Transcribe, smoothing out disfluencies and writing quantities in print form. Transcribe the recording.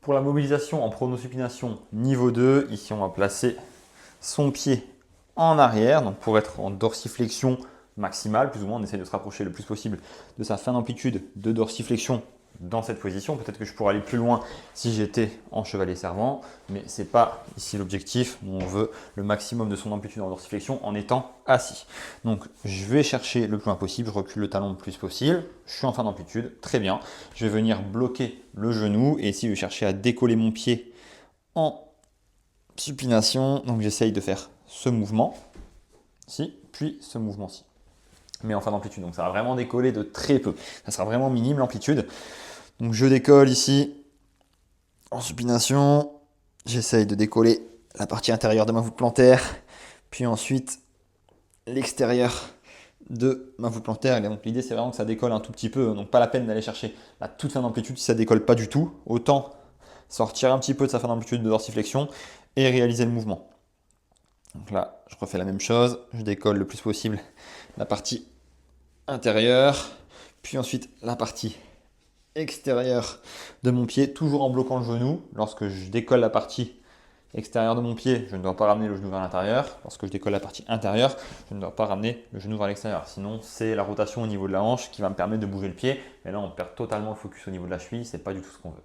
Pour la mobilisation en pronosupination niveau 2, ici on va placer son pied en arrière, donc pour être en dorsiflexion maximale, plus ou moins on essaie de se rapprocher le plus possible de sa fin d'amplitude de dorsiflexion dans cette position. Peut-être que je pourrais aller plus loin si j'étais en chevalier servant, mais ce n'est pas ici l'objectif. On veut le maximum de son amplitude en dorsiflexion en étant assis. Donc je vais chercher le plus loin possible, je recule le talon le plus possible, je suis en fin d'amplitude, très bien. Je vais venir bloquer le genou et ici je vais chercher à décoller mon pied en supination. Donc j'essaye de faire ce mouvement, ci, puis ce mouvement-ci, mais en fin d'amplitude. Donc ça va vraiment décoller de très peu. Ça sera vraiment minime l'amplitude. Donc je décolle ici en supination. J'essaye de décoller la partie intérieure de ma voûte plantaire, puis ensuite l'extérieur de ma voûte plantaire. Et donc l'idée c'est vraiment que ça décolle un tout petit peu. Donc pas la peine d'aller chercher la toute fin d'amplitude si ça décolle pas du tout. Autant sortir un petit peu de sa fin d'amplitude de dorsiflexion et réaliser le mouvement. Donc là, je refais la même chose. Je décolle le plus possible la partie intérieure, puis ensuite la partie extérieure de mon pied, toujours en bloquant le genou. Lorsque je décolle la partie extérieure de mon pied, je ne dois pas ramener le genou vers l'intérieur. Lorsque je décolle la partie intérieure, je ne dois pas ramener le genou vers l'extérieur. Sinon, c'est la rotation au niveau de la hanche qui va me permettre de bouger le pied. Et là, on perd totalement le focus au niveau de la cheville. Ce n'est pas du tout ce qu'on veut.